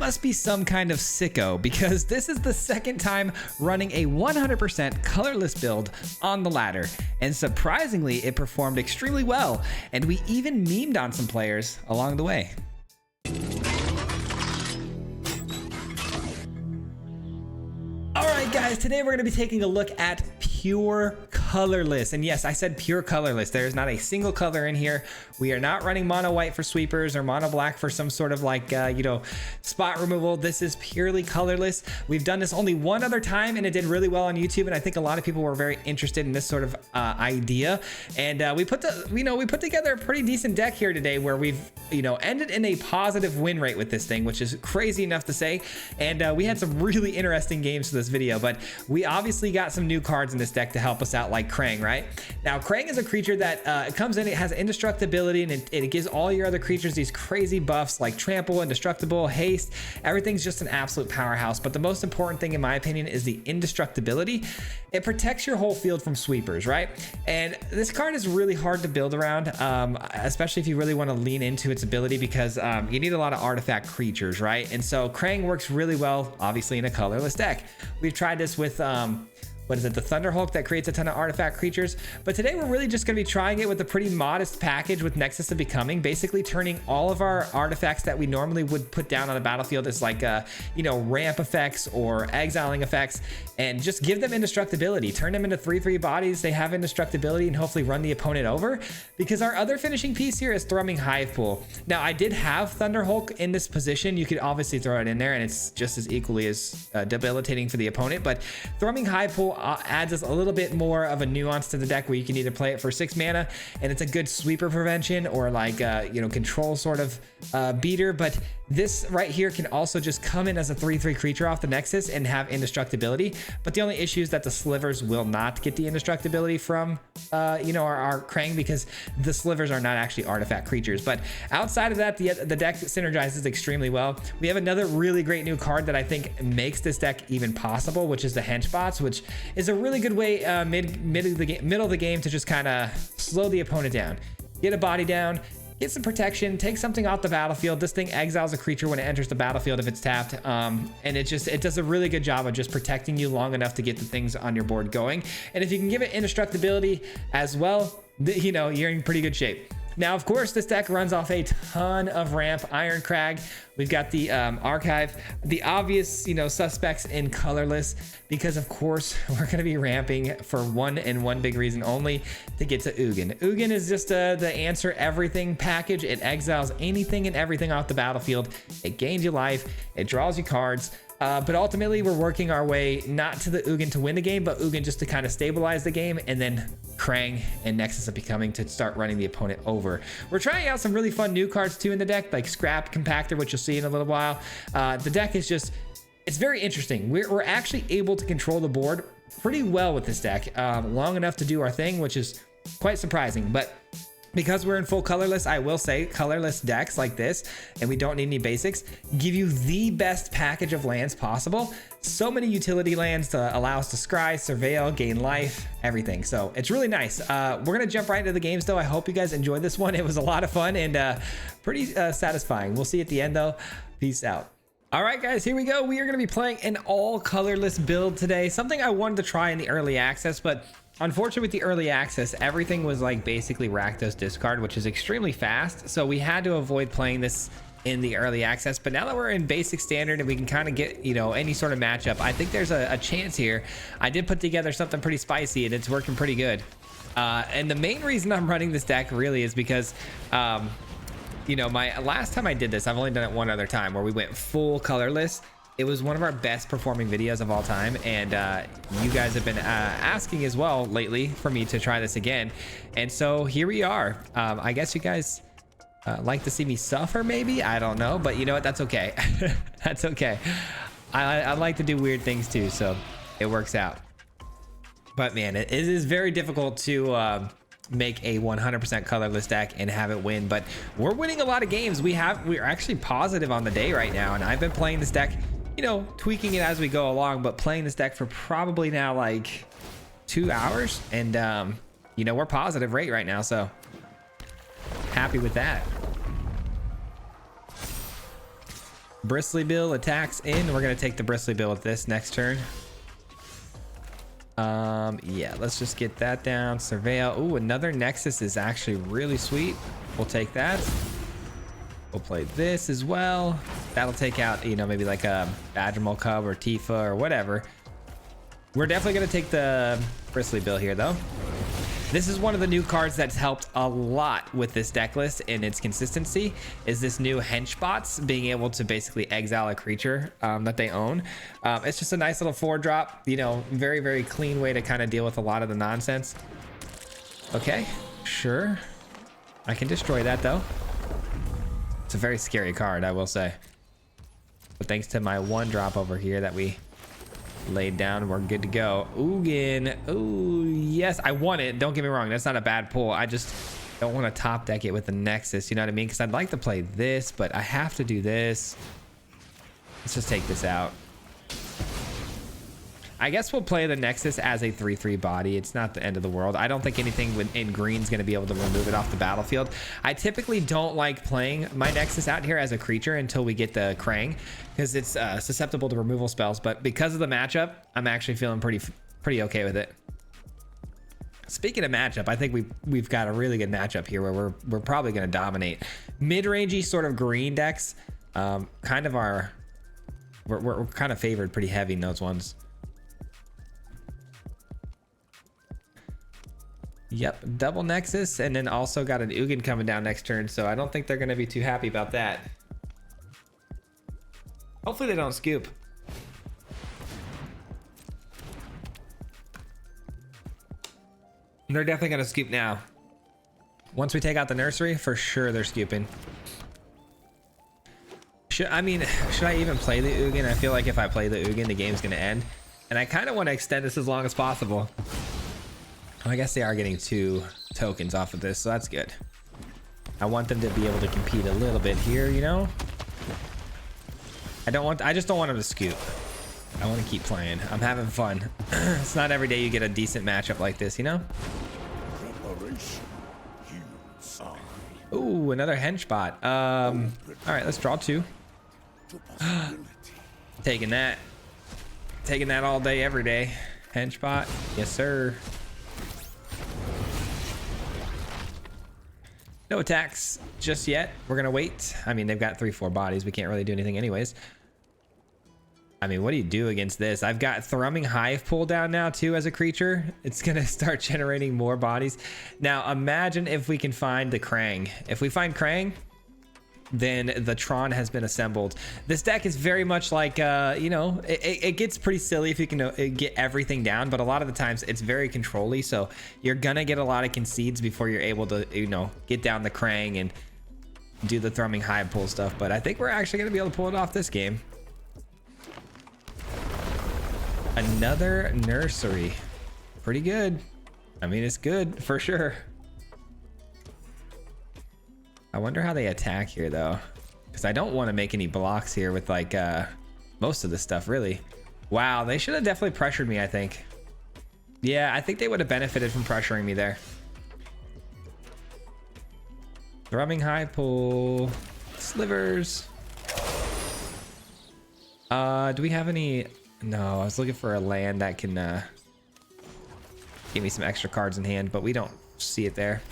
must be some kind of sicko, because this is the second time running a 100% colorless build on the ladder, and surprisingly it performed extremely well, and we even memed on some players along the way. Alright guys, today we're going to be taking a look at pure colorless, and yes, I said pure colorless. There is not a single color in here. We are not running mono white for sweepers or mono black for some sort of like spot removal. This is purely colorless. We've done this only one other time and it did really well on YouTube, and I think a lot of people were very interested in this sort of idea, and we put together a pretty decent deck here today where we've ended in a positive win rate with this thing, which is crazy enough to say, and we had some really interesting games for this video. But we obviously got some new cards in this deck to help us out, like Krang. Right now, Krang is a creature that it comes in, it has indestructibility, and it gives all your other creatures these crazy buffs like trample, indestructible, haste. Everything's just an absolute powerhouse. But the most important thing in my opinion is the indestructibility. It protects your whole field from sweepers, right? And this card is really hard to build around, especially if you really want to lean into its ability, because you need a lot of artifact creatures, right? And so Krang works really well obviously in a colorless deck. We've tried this with what is it, the Thunder Hulk that creates a ton of artifact creatures, but today we're really just going to be trying it with a pretty modest package with Nexus of Becoming, basically turning all of our artifacts that we normally would put down on the battlefield as like ramp effects or exiling effects, and just give them indestructibility, turn them into 3/3 bodies. They have indestructibility and hopefully run the opponent over, because our other finishing piece here is Thrumming Hive Pool. Now I did have Thunder Hulk in this position. You could obviously throw it in there and it's just as equally as debilitating for the opponent, but Thrumming Hive Pool adds us a little bit more of a nuance to the deck, where you can either play it for 6 mana and it's a good sweeper prevention or like control sort of beater. But this right here can also just come in as a 3/3 creature off the Nexus and have indestructibility. But the only issue is that the slivers will not get the indestructibility from our Krang, because the slivers are not actually artifact creatures. But outside of that, the deck synergizes extremely well. We have another really great new card that I think makes this deck even possible, which is the Henchbots, which is a really good way middle of the game to just kind of slow the opponent down, get a body down, get some protection, take something off the battlefield. This thing exiles a creature when it enters the battlefield if it's tapped, and it does a really good job of just protecting you long enough to get the things on your board going. And if you can give it indestructibility as well, you're in pretty good shape. Now, of course, this deck runs off a ton of ramp. Iron Crag, we've got the archive, the obvious suspects in colorless, because of course we're going to be ramping for one big reason only, to get to Ugin. Ugin is just the answer everything package. It exiles anything and everything off the battlefield. It gains you life, it draws you cards. But ultimately we're working our way not to the Ugin to win the game, but Ugin just to kind of stabilize the game, and then Krang and Nexus of Becoming to start running the opponent over. We're trying out some really fun new cards too in the deck, like Scrap Compactor, which you'll see in a little while. The deck is it's very interesting. We're actually able to control the board pretty well with this deck, long enough to do our thing, which is quite surprising. But because we're in full colorless, I will say colorless decks like this, and we don't need any basics, give you the best package of lands possible. So many utility lands to allow us to scry, surveil, gain life, everything. So it's really nice. We're gonna jump right into the games though. I hope you guys enjoyed this one. It was a lot of fun and pretty satisfying. We'll see you at the end though. Peace out. All right, guys, here we go. We are going to be playing an all colorless build today. Something I wanted to try in the early access, but unfortunately with the early access, everything was like basically Rakdos discard, which is extremely fast. So we had to avoid playing this in the early access. But now that we're in basic standard and we can kind of get, any sort of matchup, I think there's a chance here. I did put together something pretty spicy and it's working pretty good. And the main reason I'm running this deck really is because, my last time I did this, I've only done it one other time where we went full colorless. It was one of our best performing videos of all time, and you guys have been asking as well lately for me to try this again, and so here we are. I guess you guys like to see me suffer, maybe, I don't know, but you know what, that's okay. That's okay. I like to do weird things too, so it works out. But man, it is very difficult to make a 100% colorless deck and have it win, but we're winning a lot of games. We're actually positive on the day right now, and I've been playing this deck, tweaking it as we go along, but playing this deck for probably now like 2 hours, and we're positive rate right now, so happy with that. Bristly Bill attacks in. We're gonna take the Bristly Bill with this next turn. Yeah, let's just get that down. Surveil. Ooh, another Nexus is actually really sweet. We'll take that. We'll play this as well. That'll take out, you know, maybe like a Badgermole Cub or Tifa or whatever. We're definitely gonna take the Bristly Bill here though. This is one of the new cards that's helped a lot with this deck list and its consistency, is this new Henchbots being able to basically exile a creature that they own. It's just a nice little 4-drop, you know, very, very clean way to kind of deal with a lot of the nonsense. Okay, sure. I can destroy that though. It's a very scary card, I will say. But thanks to my 1-drop over here that we laid down, we're good to go. Ugin. Oh yes, I want it, don't get me wrong, that's not a bad pull. I just don't want to top deck it with the Nexus, you know what I mean? Because I'd like to play this, but I have to do this. Let's just take this out. I guess we'll play the Nexus as a 3/3 body. It's not the end of the world. I don't think anything in green is going to be able to remove it off the battlefield. I typically don't like playing my Nexus out here as a creature until we get the Krang, because it's susceptible to removal spells. But because of the matchup, I'm actually feeling pretty okay with it. Speaking of matchup, I think we've got a really good matchup here where we're probably going to dominate. Mid-rangey sort of green decks, we're kind of favored pretty heavy in those ones. Yep, double Nexus, and then also got an Ugin coming down next turn, so I don't think they're going to be too happy about that. Hopefully they don't scoop. They're definitely going to scoop now. Once we take out the nursery, for sure they're scooping. Should I even play the Ugin? I feel like if I play the Ugin, the game's going to end. And I kind of want to extend this as long as possible. I guess they are getting 2 tokens off of this, so that's good. I want them to be able to compete a little bit here, you know? I just don't want them to scoop. I want to keep playing. I'm having fun. It's not every day you get a decent matchup like this, you know? Ooh, another Henchbot. All right, let's draw 2. Taking that all day, every day. Henchbot, yes sir. No attacks just yet. We're gonna wait. I mean, they've got 3/4 bodies. We can't really do anything anyways. I mean, what do you do against this? I've got Thrumming Hive pull down now too as a creature. It's gonna start generating more bodies. Now imagine if we can find the Krang. If we find Krang, then the Tron has been assembled. This deck is very much like, you know, it gets pretty silly if you can get everything down, but a lot of the times it's very control-y, so you're gonna get a lot of concedes before you're able to, you know, get down the Krang and do the Thrumming Hive pull stuff. But I think we're actually gonna be able to pull it off this game. Another nursery. Pretty good. I mean, it's good for sure. I wonder how they attack here though, because I don't want to make any blocks here with like most of the stuff really. Wow, they should have definitely pressured me, I think. Yeah, I think they would have benefited from pressuring me there. Thrumming Hive pull, slivers. Do we have any? No, I was looking for a land that can give me some extra cards in hand, but we don't see it there.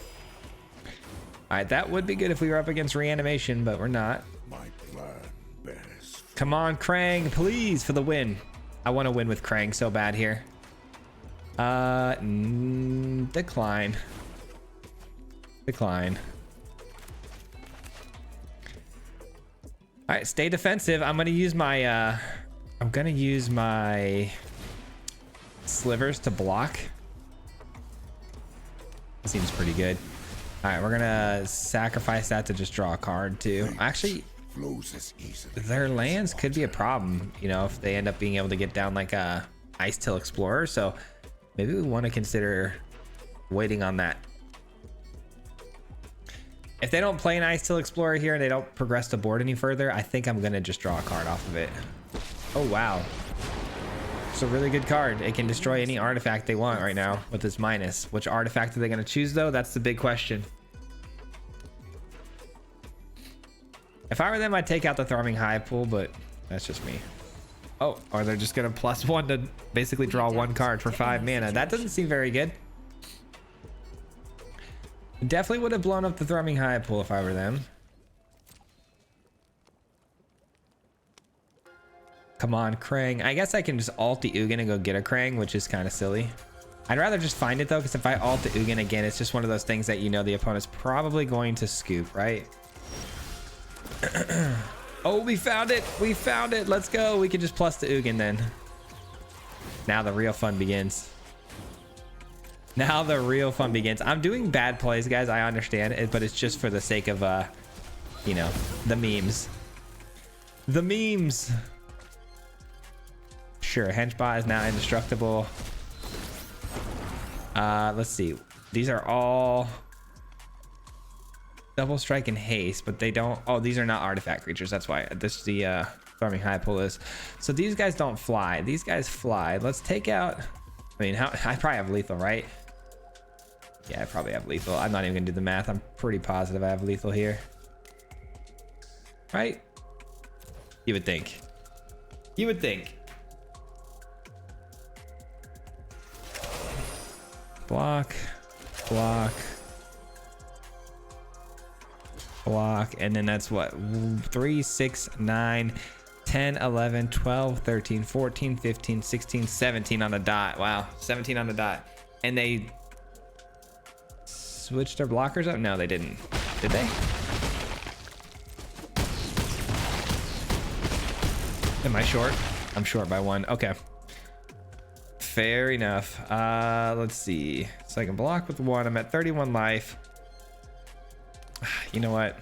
All right, that would be good if we were up against reanimation, but we're not. Come on, Krang, please, for the win. I want to win with Krang so bad here. Decline. Decline. All right, stay defensive. I'm gonna use my slivers to block. Seems pretty good. All right, we're gonna sacrifice that to just draw a card too. Actually, their lands could be a problem, you know, if they end up being able to get down like a Ice Till Explorer. So maybe we want to consider waiting on that. If they don't play an Ice Till Explorer here and they don't progress the board any further, I think I'm gonna just draw a card off of it. Oh wow, it's a really good card. It can destroy any artifact they want right now with this minus. Which artifact are they gonna choose though? That's the big question. If I were them, I'd take out the Thrumming High pool, but that's just me. Oh, or they're just gonna +1 to basically draw 1 card for 5 mana. That doesn't seem very good. Definitely would have blown up the Thrumming High pool if I were them. Come on, Krang. I guess I can just ult the Ugin and go get a Krang, which is kind of silly. I'd rather just find it though, because if I ult the Ugin again, it's just one of those things that you know the opponent's probably going to scoop, right? Oh, we found it. We found it. Let's go. We can just plus the Ugin then. Now the real fun begins. Now the real fun begins. I'm doing bad plays, guys. I understand it, but it's just for the sake of, you know, the memes. The memes. Sure, Henchbot is now indestructible. Let's see. These are all double strike and haste, but they don't. Oh, these are not artifact creatures. That's why this the Thrumming High pool is. So these guys don't fly. These guys fly. Let's take out. I mean, I probably have lethal, right? Yeah, I probably have lethal. I'm not even gonna do the math. I'm pretty positive I have lethal here. Right? You would think. You would think. Block, block, block, and then that's what, 3, 6, 9, 10, 11, 12, 13, 14, 15, 16, 17 on the dot. Wow, 17 on the dot. And they switched their blockers up? No, they didn't. Did they? Am I short? I'm short by 1. Okay. Fair enough. Let's see. So I can block with 1. I'm at 31 life. You know what?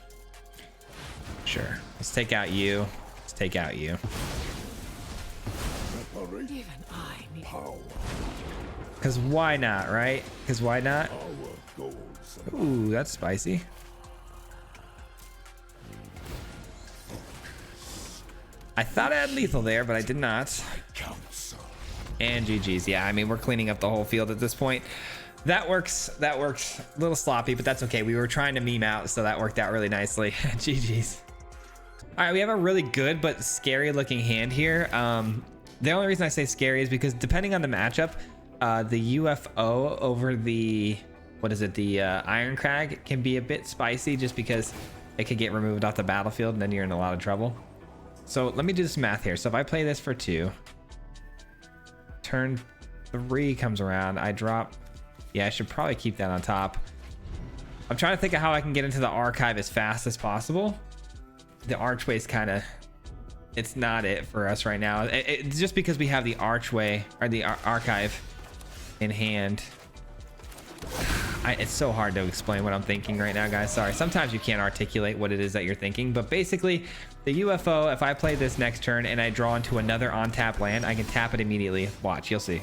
Sure. Let's take out you. Let's take out you. Because why not, right? Because why not? Ooh, that's spicy. I thought I had lethal there, but I did not. And GG's. Yeah, I mean, we're cleaning up the whole field at this point. That works. That works. A little sloppy, but that's okay. We were trying to meme out, so that worked out really nicely. GG's. All right, we have a really good but scary looking hand here. The only reason I say scary is because depending on the matchup, the UFO over the, what is it, the Iron Crag can be a bit spicy just because it could get removed off the battlefield and then you're in a lot of trouble. So let me do this math here. So if I play this for 2, turn 3 comes around, I drop. Yeah, I should probably keep that on top. I'm trying to think of how I can get into the archive as fast as possible. The archway's kind of, it's not it for us right now. It's just because we have the archway or the archive in hand. It's so hard to explain what I'm thinking right now, guys. Sorry. Sometimes you can't articulate what it is that you're thinking, but basically the UFO, if I play this next turn and I draw into another on-tap land, I can tap it immediately. Watch, you'll see.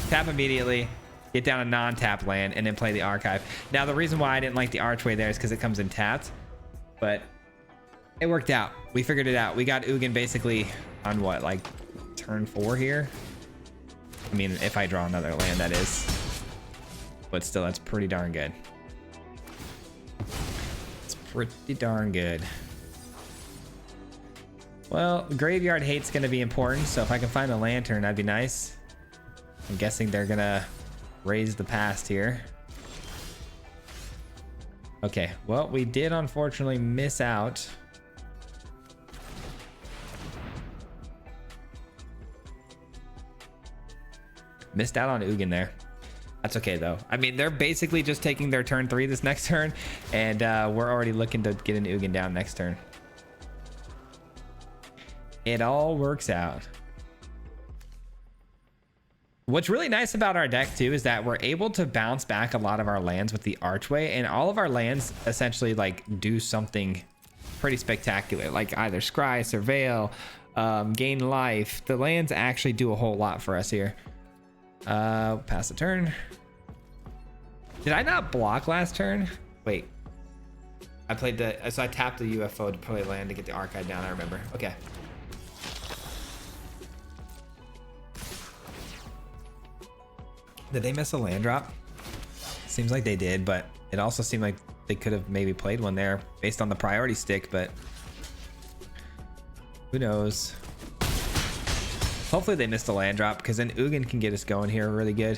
Tap immediately, get down a non-tap land, and then play the archive. Now, the reason why I didn't like the archway there is because it comes in tapped, but it worked out. We figured it out. We got Ugin basically on what, like turn 4 here? I mean, if I draw another land, that is. But still, that's pretty darn good. It's pretty darn good. Well, graveyard hate's going to be important, so if I can find a lantern, that'd be nice. I'm guessing they're going to raise the past here. Okay, well, we did unfortunately miss out. Missed out on Ugin there. That's okay though. I mean, they're basically just taking their turn 3 this next turn, and we're already looking to get an Ugin down next turn. It all works out. What's really nice about our deck too is that we're able to bounce back a lot of our lands with the archway, and all of our lands essentially like do something pretty spectacular, like either scry, surveil, gain life. The lands actually do a whole lot for us here. Pass the turn. Did I not block last turn? Wait, I played so I tapped the UFO to play land to get the archive down. I remember. Okay. Did they miss a land drop? Seems like they did, but it also seemed like they could have maybe played one there based on the priority stick, but Who knows? Hopefully they missed a land drop, because then Ugin can get us going here really good.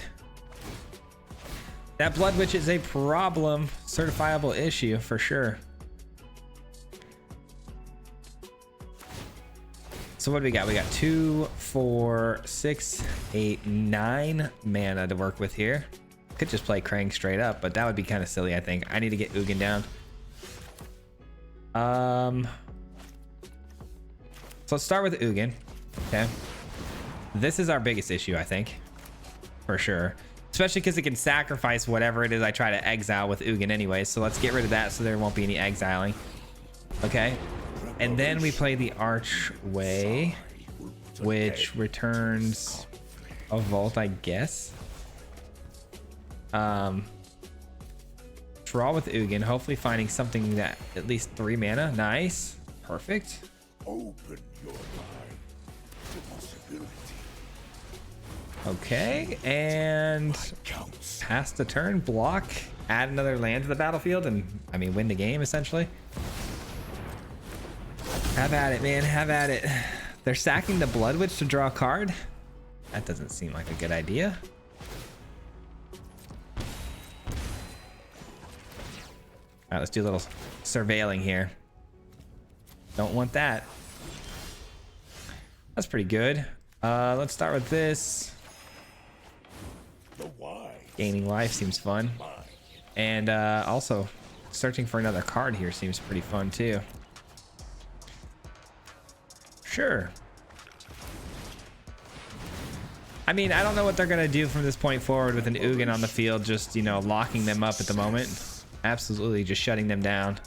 That Blood Witch is a problem. Certifiable issue for sure. So what do we got? We got 2, 4, 6, 8, 9 mana to work with here. Could just play Krang straight up, but that would be kind of silly, I think. I need to get Ugin down. So let's start with Ugin. Okay. This is our biggest issue, I think. For sure. Especially because it can sacrifice whatever it is I try to exile with Ugin anyway. So let's get rid of that so there won't be any exiling. Okay. And then we play the Archway, which returns a Vault, I guess. Draw with Ugin, hopefully finding something that at least 3 mana. Nice. Perfect. Open your mind to possibility. Okay, and pass the turn, block, add another land to the battlefield, and I mean win the game essentially. Have at it, man. Have at it. They're sacking the Blood Witch to draw a card. That doesn't seem like a good idea. All right, let's do a little surveilling here. Don't want that. That's pretty good. Let's start with this. Gaining life seems fun. And also searching for another card here seems pretty fun too. Sure. I mean, I don't know what they're gonna do from this point forward with an Ugin on the field, just, you know, locking them up at the moment. Absolutely just shutting them down.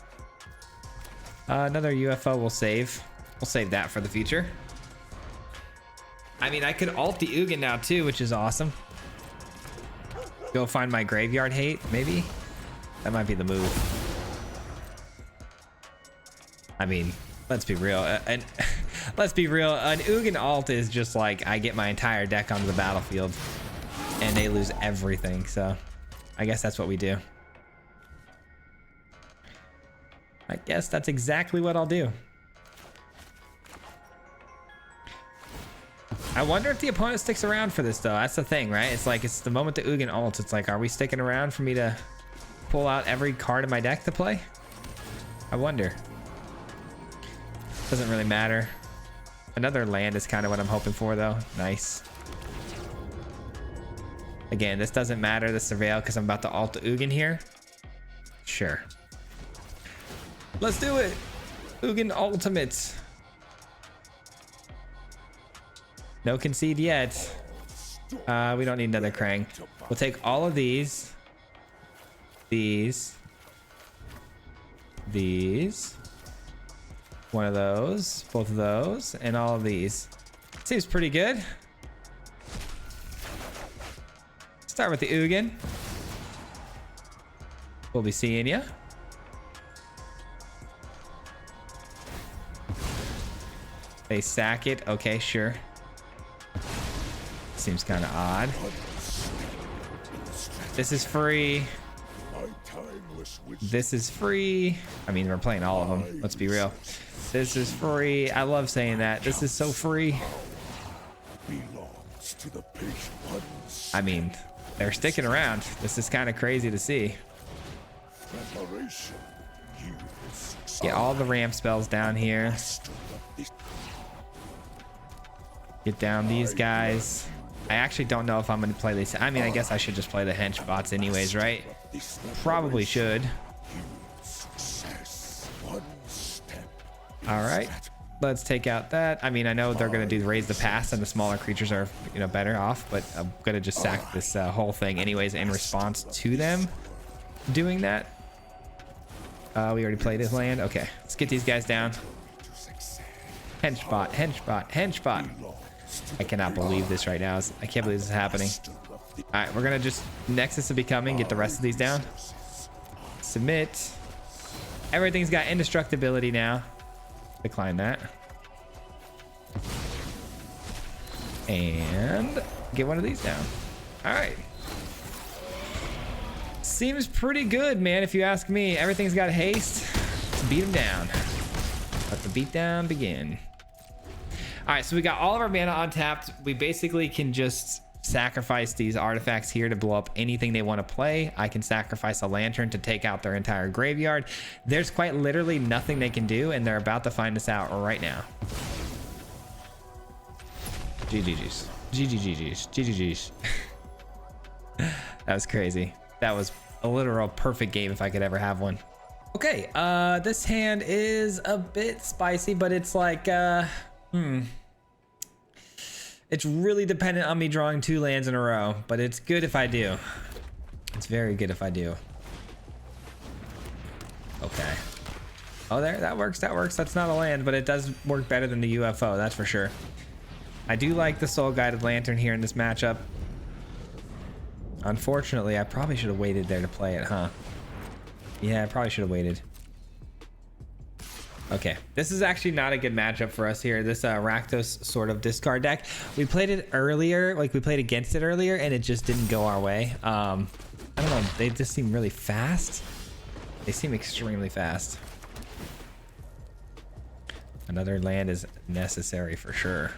Another UFO we'll save. We'll save that for the future. I mean, I could ult the Ugin now too, which is awesome. Go find my graveyard hate, maybe? That might be the move. I mean, let's be real. And let's be real. An Ugin ult is just like, I get my entire deck onto the battlefield and they lose everything. So I guess that's what we do. I guess that's exactly what I'll do. I wonder if the opponent sticks around for this though. That's the thing, right? It's like, it's the moment the Ugin ults. It's like, are we sticking around for me to pull out every card in my deck to play? I wonder. Doesn't really matter. Another land is kind of what I'm hoping for though. Nice. Again, this doesn't matter, the surveil, because I'm about to ult the Ugin here. Sure. Let's do it. Ugin ultimate. No concede yet. We don't need another Krang. We'll take all of these. These. One of those. Both of those. And all of these. Seems pretty good. Start with the Ugin. We'll be seeing ya. They sack it. Okay, sure. Seems kind of odd. This is free. This is free. I mean, we're playing all of them. Let's be real. This is free. I love saying that. This is so free. I mean, they're sticking around. This is kind of crazy to see. Get all the ramp spells down here. Get down these guys. I actually don't know if I'm going to play these. I mean, I guess I should just play the hench bots anyways, right? Probably should. All right. Let's take out that. I mean, I know they're going to do raise the pass and the smaller creatures are, you know, better off, but I'm going to just sack this whole thing anyways in response to them doing that. We already played his land. Okay, let's get these guys down. Hench bot, hench bot, hench bot. I cannot believe this right now. I can't believe this is happening. All right, we're gonna just Nexus of Becoming, get the rest of these down. Submit. Everything's got indestructibility now. Decline that. And get one of these down. All right. Seems pretty good, man, if you ask me. Everything's got haste. Let's beat him down. Let the beatdown begin. All right, so we got all of our mana untapped. We basically can just sacrifice these artifacts here to blow up anything they want to play. I can sacrifice a lantern to take out their entire graveyard. There's quite literally nothing they can do, and they're about to find us out right now. GGG's. GGG's. GGG's. That was crazy. That was a literal perfect game if I could ever have one. Okay, this hand is a bit spicy, but it's like, it's really dependent on me drawing 2 lands in a row, but it's good if I do. It's very good if I do. Okay. Oh, there, that works, that works. That's not a land, but it does work better than the UFO, that's for sure. I do like the Soul Guided Lantern here in this matchup. Unfortunately, I probably should have waited there to play it, huh? Yeah, I probably should have waited. Okay, this is actually not a good matchup for us here. This Rakdos sort of discard deck. We played it earlier, like we played against it earlier, and it just didn't go our way. I don't know, they just seem really fast. They seem extremely fast. Another land is necessary for sure.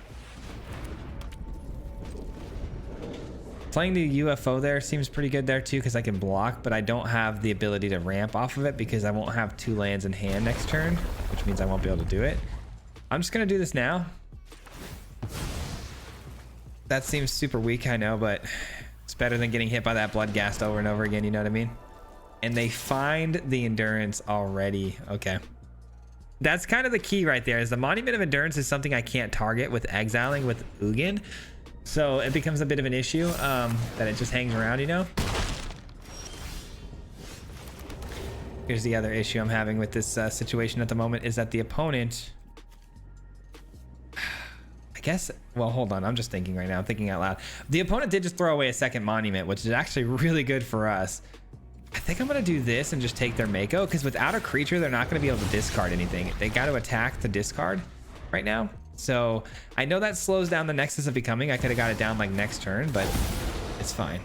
Playing the UFO there seems pretty good there too, because I can block, but I don't have the ability to ramp off of it because I won't have 2 lands in hand next turn, which means I won't be able to do it. I'm just gonna do this now. That seems super weak, I know, but it's better than getting hit by that Bloodghast over and over again, you know what I mean? And they find the Endurance already. Okay. That's kind of the key right there, is the Monument of Endurance is something I can't target with exiling with Ugin. So it becomes a bit of an issue that it just hangs around, you know? Here's the other issue I'm having with this situation at the moment, is that the opponent, I guess, well, hold on. I'm just thinking right now. I'm thinking out loud. The opponent did just throw away a second monument, which is actually really good for us. I think I'm going to do this and just take their Mako, because without a creature, they're not going to be able to discard anything. They got to attack to discard right now. So I know that slows down the Nexus of Becoming. I could have got it down like next turn, but it's fine.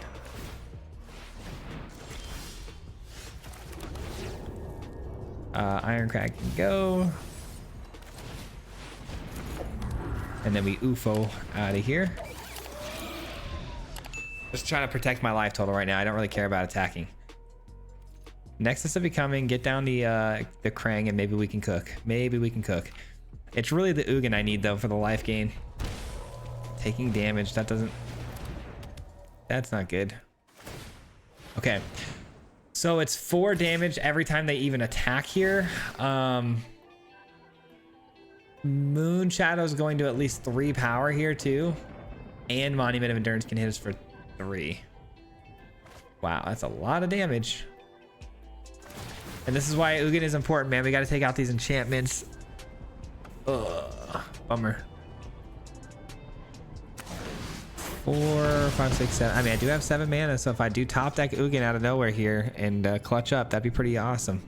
Ironcrag can go. And then we UFO out of here. Just trying to protect my life total right now. I don't really care about attacking. Nexus of Becoming, get down the Krang, and maybe we can cook. Maybe we can cook. It's really the Ugin I need though for the life gain. Taking damage, that doesn't, that's not good. Okay, so it's 4 damage every time they even attack here. Moon Shadow's going to at least 3 power here too, and Monument of Endurance can hit us for 3. Wow, that's a lot of damage. And this is why Ugin is important, man. We got to take out these enchantments. Ugh, bummer. 4, 5, 6, 7. I mean, I do have 7 mana, so if I do top deck Ugin out of nowhere here and clutch up, that'd be pretty awesome.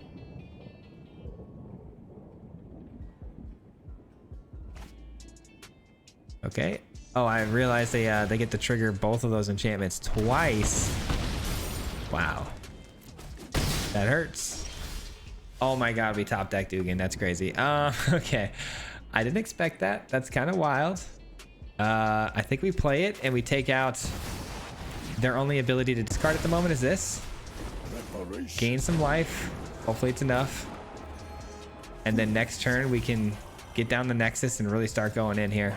Okay. Oh, I realized they get to trigger both of those enchantments twice. Wow. That hurts. Oh my god, we top decked Ugin. That's crazy. Okay. I didn't expect that. That's kind of wild. I think we play it and we take out their only ability to discard at the moment is this. Gain some life. Hopefully it's enough. And then next turn we can get down the Nexus and really start going in here.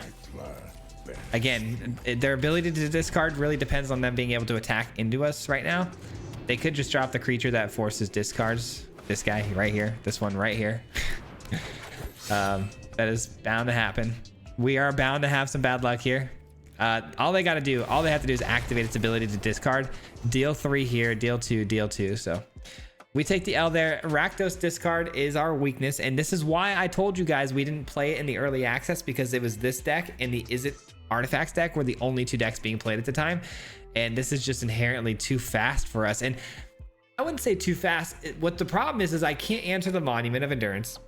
Again, their ability to discard really depends on them being able to attack into us right now. They could just drop the creature that forces discards. This guy right here, this one right here. That is bound to happen. We are bound to have some bad luck here. All they have to do is activate its ability to discard. Deal 3 here, deal 2, deal 2. So we take the L there. Rakdos discard is our weakness, and this is why I told you guys we didn't play it in the early access, because it was this deck and the Is It Artifacts deck were the only 2 decks being played at the time, and this is just inherently too fast for us. And I wouldn't say too fast. What the problem is I can't answer the Monument of Endurance.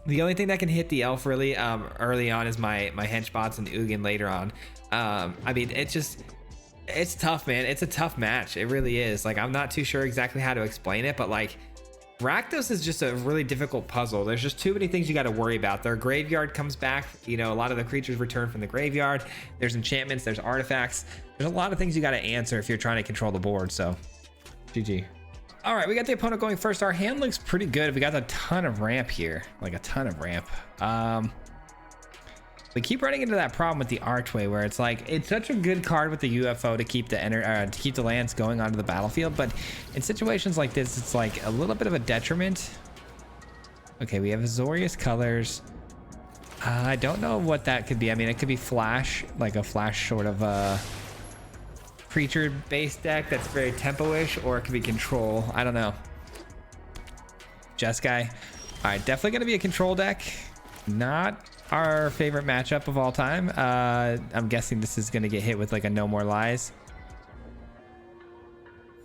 The only thing that can hit the elf really early on is my henchbots and Ugin later on. I mean, it's tough, man. It's a tough match. It really is. Like, I'm not too sure exactly how to explain it, but like, Rakdos is just a really difficult puzzle. There's just too many things you got to worry about. Their graveyard comes back. You know, a lot of the creatures return from the graveyard. There's enchantments. There's artifacts. There's a lot of things you got to answer if you're trying to control the board. So, GG. All right, we got the opponent going first. Our hand looks pretty good. We got a ton of ramp here, like a ton of ramp. We keep running into that problem with the Archway, where it's like it's such a good card with the UFO to keep the lands going onto the battlefield, but in situations like this, it's like a little bit of a detriment. Okay, we have Azorius Colors. I don't know what that could be. I mean, it could be Flash, like a Flash sort of creature-based deck that's very tempo-ish, or it could be Control. I don't know. Jeskai. All right, definitely gonna be a Control deck. Not our favorite matchup of all time. I'm guessing this is gonna get hit with like a No More Lies.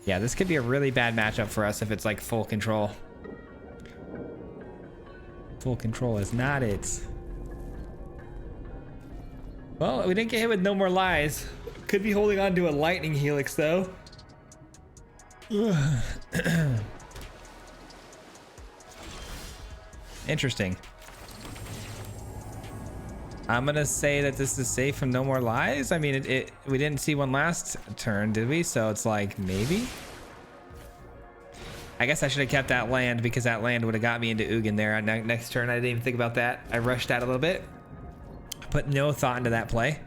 Yeah, this could be a really bad matchup for us if it's like full control. Full control is not it. Well, we didn't get hit with No More Lies. Could be holding on to a Lightning Helix though. Interesting. I'm gonna say that this is safe from No More Lies. I mean, we didn't see one last turn, did we? So it's like, maybe? I guess I should have kept that land, because that land would have got me into Ugin there. Next turn, I didn't even think about that. I rushed that a little bit. Put no thought into that play.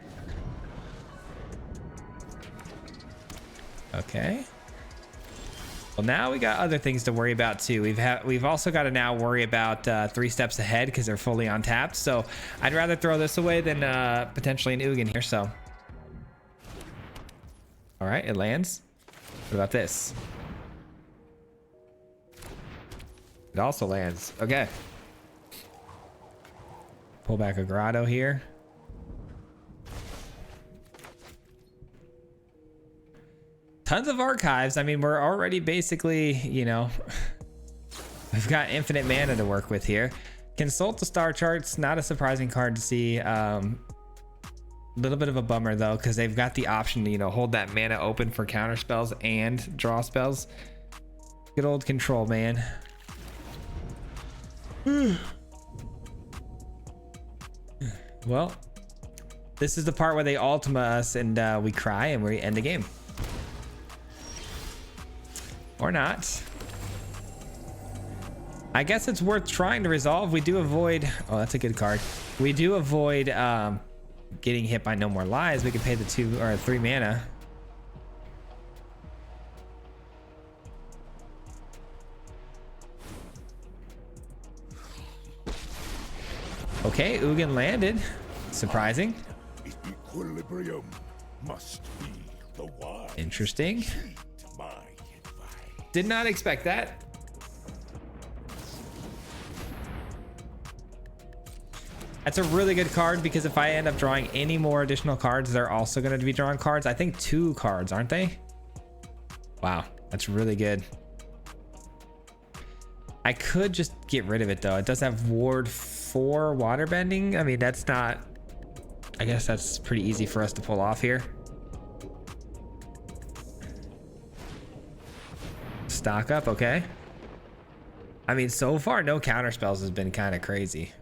Okay. Well, now we got other things to worry about too. We've also got to now worry about 3 steps ahead, because they're fully untapped. So I'd rather throw this away than potentially an Ugin here. So, all right, it lands. What about this? It also lands. Okay. Pull back a Grotto here. Tons of archives. I mean, we're already basically, you know, we've got infinite mana to work with here. Consult the star charts. Not a surprising card to see. Little bit of a bummer though, because they've got the option to, you know, hold that mana open for counter spells and draw spells. Good old Control, man. Well, this is the part where they ultima us and we cry and we end the game. Or not. I guess it's worth trying to resolve. We do avoid... Oh, that's a good card. We do avoid getting hit by No More Lies. We can pay the 2 or 3 mana. Okay, Ugin landed. Surprising. Equilibrium must be the wise. Interesting. Did not expect that. That's a really good card, because if I end up drawing any more additional cards, they're also going to be drawing cards. I think 2 cards, aren't they? Wow, that's really good. I could just get rid of it though. It does have Ward 4 waterbending. I mean, that's not... I guess that's pretty easy for us to pull off here. Stock up, okay. I mean, so far, no counter spells has been kind of crazy.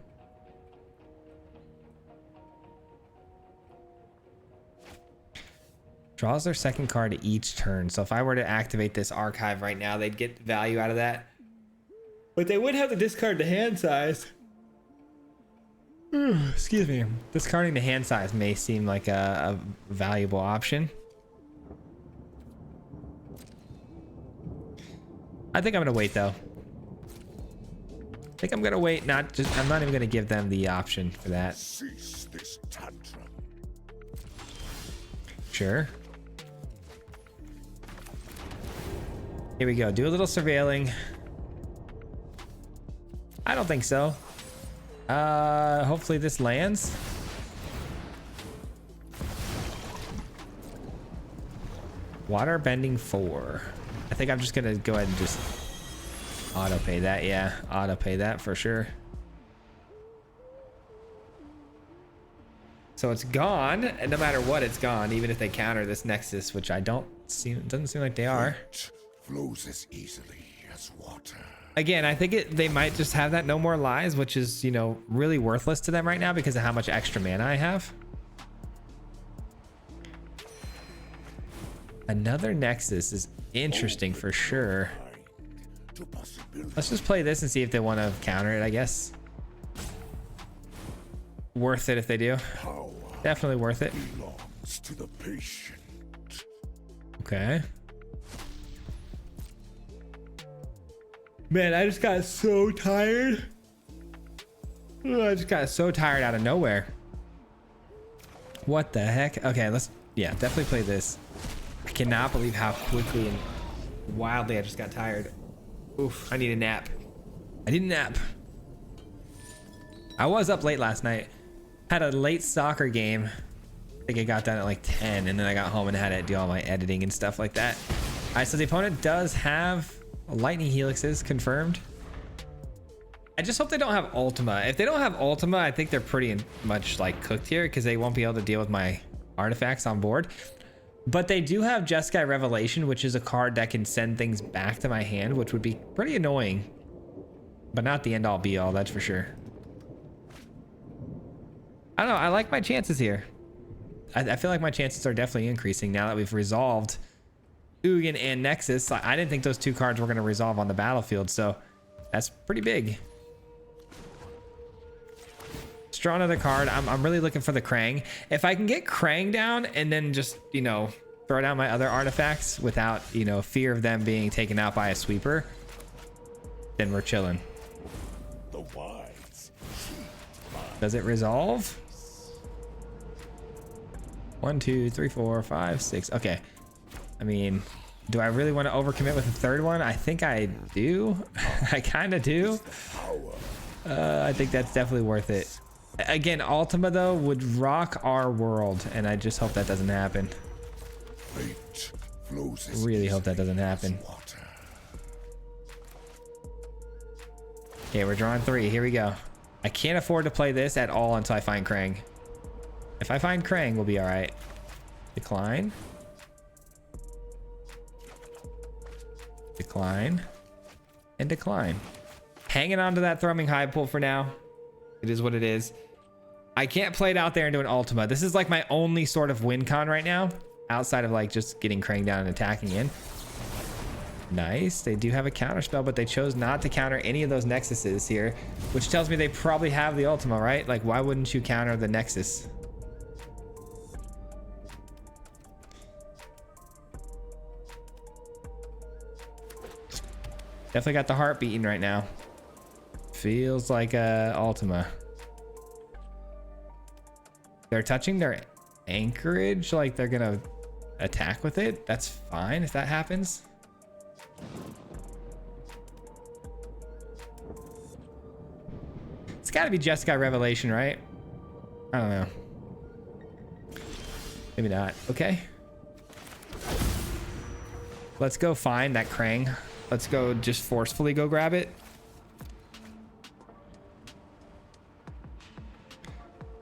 Draws their second card each turn. So if I were to activate this archive right now, they'd get value out of that. But they would have to discard the hand size. Excuse me. Discarding the hand size may seem like a valuable option. I think I'm gonna wait though. I think I'm gonna wait. I'm not even gonna give them the option for that. Cease this tantrum. Sure. Here we go. Do a little surveilling. I don't think so. Hopefully this lands. Water bending 4. I think I'm just gonna go ahead and just auto pay that. Yeah, auto pay that for sure. So it's gone, and no matter what, it's gone. Even if they counter this Nexus, which I don't see, doesn't seem like they are. Flows as easily as water. Again, I think they might just have that no more lies, which is, you know, really worthless to them right now because of how much extra mana I have. Another Nexus is interesting for sure. Let's just play this and see if they want to counter it, I guess. Worth it if they do. Definitely worth it. Belongs to the patient. Okay. Man, I just got so tired. I just got so tired out of nowhere. What the heck? Okay, yeah, definitely play this. I cannot believe how quickly and wildly I just got tired. Oof, I need a nap. I need a nap. I was up late last night. Had a late soccer game. I think I got done at like 10, and then I got home and had to do all my editing and stuff like that. All right, so the opponent does have lightning helixes confirmed. I just hope they don't have Ultima. If they don't have Ultima, I think they're pretty much like cooked here because they won't be able to deal with my artifacts on board. But they do have Jeskai Revelation, which is a card that can send things back to my hand, which would be pretty annoying. But not the end all be all, that's for sure. I don't know, I like my chances here. I feel like my chances are definitely increasing now that we've resolved Ugin and Nexus. I didn't think those two cards were going to resolve on the battlefield, so that's pretty big. Let's draw another card. I'm really looking for the Krang. If I can get Krang down and then just, you know, throw down my other artifacts without, you know, fear of them being taken out by a sweeper, then we're chilling. The wise. Does it resolve? 1, 2, 3, 4, 5, 6. Okay. I mean, do I really want to overcommit with a third one? I think I do. I kind of do. I think that's definitely worth it. Again, Ultima though would rock our world, and I just hope that doesn't happen. Really hope that doesn't happen. Okay, we're drawing 3. Here we go. I can't afford to play this at all until I find Krang. If I find Krang, we'll be all right. Decline. Decline. And decline. Hanging on to that Thrumming High Pull for now. It is what it is. I can't play it out there and do an Ultima. This is like my only sort of win con right now, outside of like just getting Krang down and attacking in. Nice. They do have a counter spell, but they chose not to counter any of those Nexuses here, which tells me they probably have the Ultima, right? Like, why wouldn't you counter the Nexus? Definitely got the heart beating right now. Feels like Ultima. They're touching their anchorage, like they're gonna attack with it. That's fine if that happens. It's gotta be Jeskai Revelation, right? I don't know. Maybe not. Okay. Let's go find that Krang. Let's go just forcefully go grab it.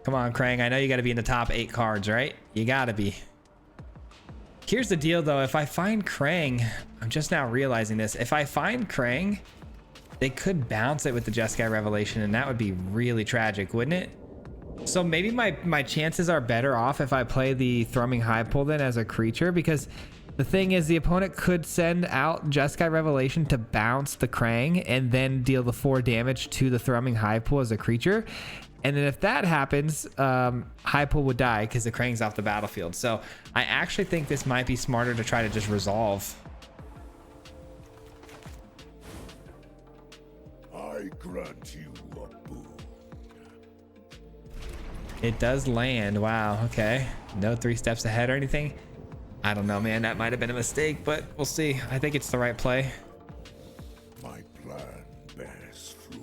Come on, Krang. I know you got to be in the top 8 cards, right? You got to be. Here's the deal, though. If I find Krang, I'm just now realizing this. If I find Krang, they could bounce it with the Jeskai Revelation, and that would be really tragic, wouldn't it? So maybe my chances are better off if I play the Thrumming High Pull then as a creature, because the thing is, the opponent could send out Jeskai Revelation to bounce the Krang and then deal the 4 damage to the Thrumming High Pull as a creature. And then if that happens, High Pull would die because the Krang's off the battlefield. So I actually think this might be smarter to try to just resolve. I grant you a boon. It does land. Wow. Okay. No 3 steps ahead or anything. I don't know, man. That might have been a mistake, but we'll see. I think it's the right play. My plan bears fruit.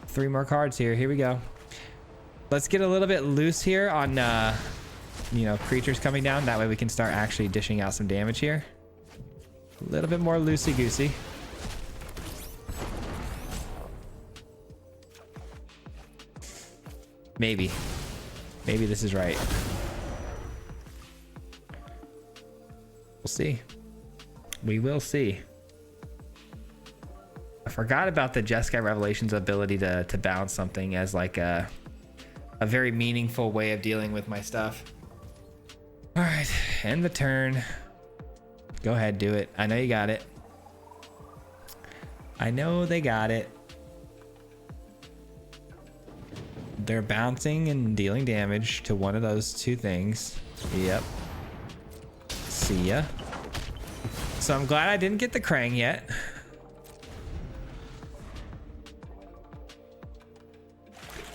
3 more cards here. Here we go. Let's get a little bit loose here on, you know, creatures coming down. That way we can start actually dishing out some damage here. A little bit more loosey-goosey. Maybe. Maybe this is right. We'll see. We will see. forgot about the Jeskai Revelation's ability to bounce something as like a very meaningful way of dealing with my stuff. All right, end the turn. Go ahead, do it. I know you got it. I know they got it. They're bouncing and dealing damage to one of those two things. Yep. See ya. So I'm glad I didn't get the Krang yet.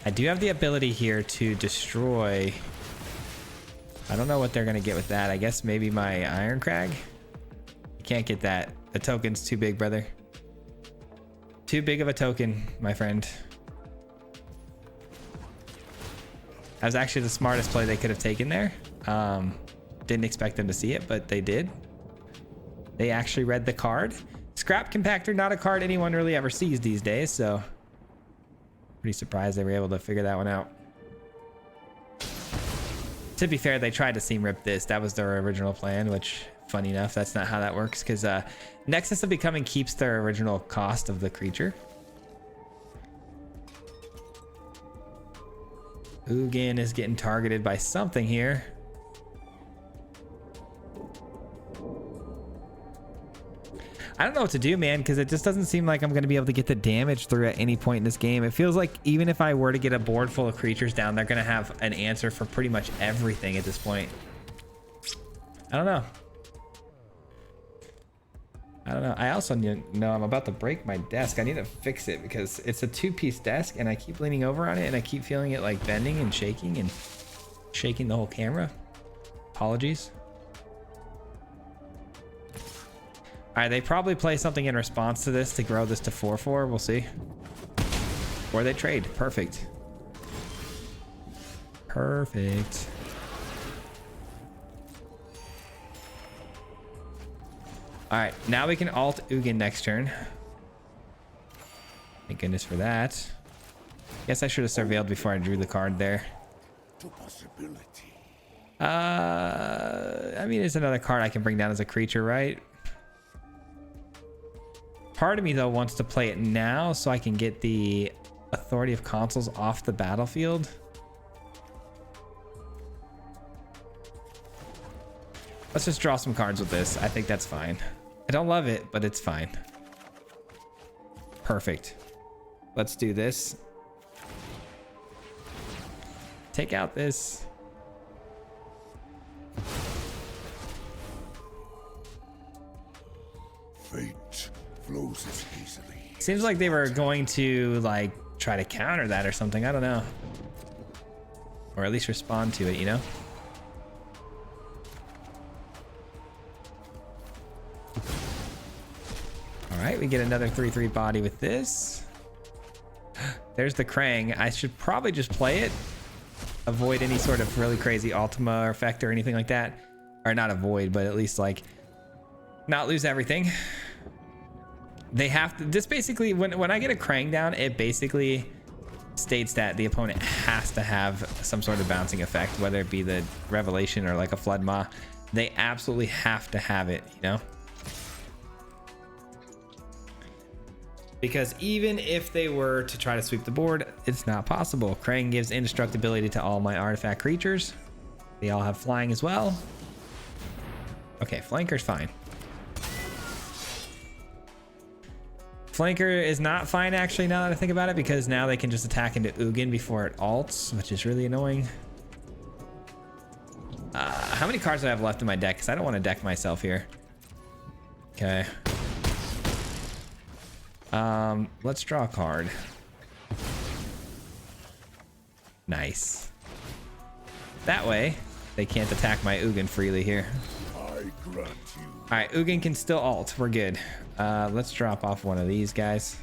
I do have the ability here to destroy. I don't know what they're going to get with that. I guess maybe my Iron Crag. You can't get that. The token's too big, brother. Too big of a token, my friend. That was actually the smartest play they could have taken there. Didn't expect them to see it, but they did. They actually read the card. Scrap Compactor, not a card anyone really ever sees these days, so pretty surprised they were able to figure that one out. To be fair, they tried to seam rip this. That was their original plan, which, funny enough, that's not how that works, because Nexus of Becoming keeps their original cost of the creature. Ugin is getting targeted by something here. I don't know what to do, man, because it just doesn't seem like I'm going to be able to get the damage through at any point in this game. It feels like even if I were to get a board full of creatures down, they're going to have an answer for pretty much everything at this point. I don't know. I also know I'm about to break my desk. I need to fix it because it's a two-piece desk and I keep leaning over on it and I keep feeling it like bending and shaking the whole camera. Apologies. All right, they probably play something in response to this to grow this to 4/4. We'll see. Or they trade. Perfect. Perfect. All right, now we can alt Ugin next turn. Thank goodness for that. Guess I should have surveilled before I drew the card there. I mean, it's another card I can bring down as a creature, right? Part of me, though, wants to play it now so I can get the Authority of Consuls off the battlefield. Let's just draw some cards with this. I think that's fine. I don't love it, but it's fine. Perfect. Let's do this. Take out this. Fate flows as easily. Seems like they were going to like try to counter that or something. I don't know. Or at least respond to it, you know? All right, we get another 3/3 body with this. There's the Krang. I should probably just play it. Avoid any sort of really crazy Ultima effect or anything like that. Or not avoid, but at least like not lose everything. They have to, this basically, when I get a Krang down, it basically states that the opponent has to have some sort of bouncing effect, whether it be the Revelation or like a Flood Maw. They absolutely have to have it, you know? Because even if they were to try to sweep the board, it's not possible. Krang gives indestructibility to all my artifact creatures. They all have flying as well. Okay, Flanker's fine. Flanker is not fine, actually, now that I think about it, because now they can just attack into Ugin before it alts, which is really annoying. How many cards do I have left in my deck? Because I don't want to deck myself here. Okay. Let's draw a card. Nice. That way, they can't attack my Ugin freely here. I grant you. All right, Ugin can still alt. We're good. Let's drop off one of these guys.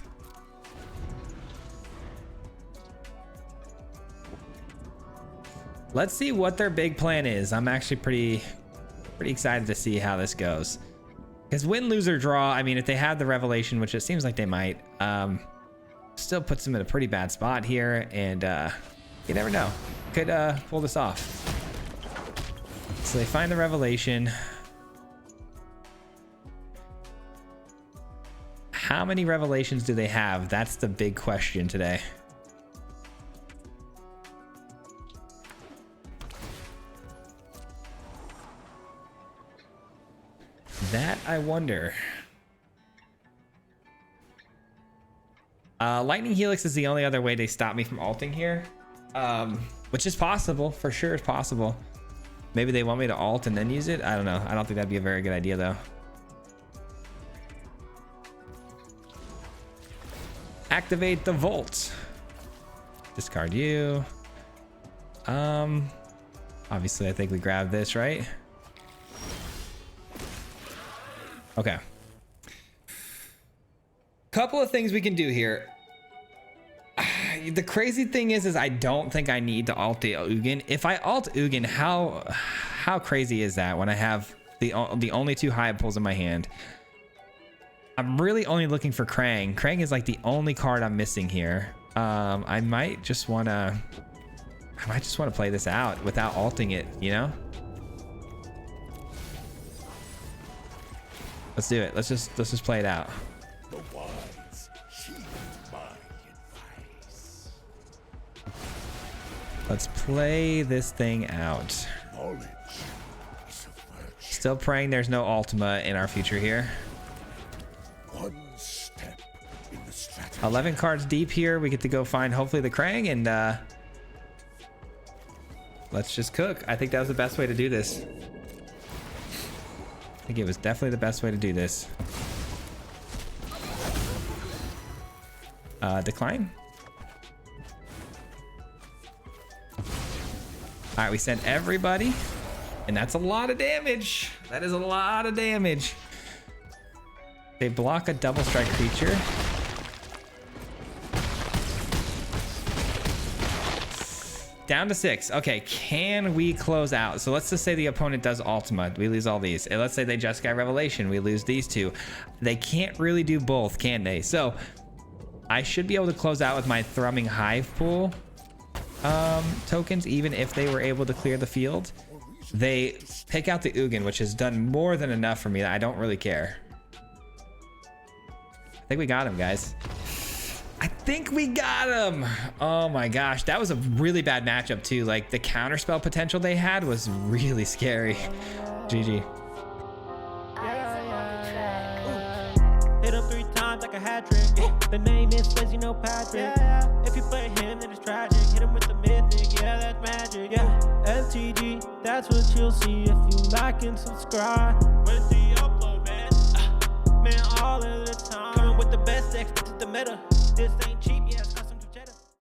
Let's see what their big plan is. I'm actually pretty excited to see how this goes. Because win, lose, or draw, I mean, if they have the Revelation, which it seems like they might, still puts them in a pretty bad spot here, and you never know. Could pull this off. So they find the Revelation. how many revelations do they have? That's the big question today. That I wonder. Lightning Helix is the only other way they stop me from ulting here, which is possible. For sure it's possible. Maybe they want me to ult and then use it. I don't know. I don't think that'd be a very good idea though. Activate the Volt. Discard you. Obviously I think we grab this, right? Okay. Couple of things we can do here. The crazy thing is I don't think I need to ult the Ugin. If I ult Ugin, how crazy is that when I have the only 2 hive pulls in my hand? I'm really only looking for Krang. Krang is like the only card I'm missing here. I might just want to play this out without ulting it, you know? Let's do it. Let's just play it out. The wise heed my advice. Let's play this thing out. Knowledge is a virtue. Still praying there's no Ultima in our future here. One step in the strategy. 11 cards deep here. We get to go find hopefully the Krang and let's just cook. I think that was the best way to do this. I think it was definitely the best way to do this. Decline. All right, we sent everybody, and that's a lot of damage. That is a lot of damage. They block a double strike creature. Down to 6. Okay, can we close out? So let's just say the opponent does Ultima. We lose all these. And let's say they just got Revelation. We lose these 2. They can't really do both, can they? So I should be able to close out with my Thrumming Hive Pool tokens, even if they were able to clear the field. They pick out the Ugin, which has done more than enough for me. I don't really care. I think we got him, guys. I think we got him. Oh my gosh, that was a really bad matchup too. Like the counterspell potential they had was really scary. GG. Hit him 3 times like a hat trick. The name is Fizzy, no Patrick. If you play him, then it's tragic. Hit him with the mythic, yeah, that's magic. Yeah, MTG, that's what you'll see if you like and subscribe. Where's the upload, man? Man, all of the time. Coming with the best decks, this is the meta. This ain't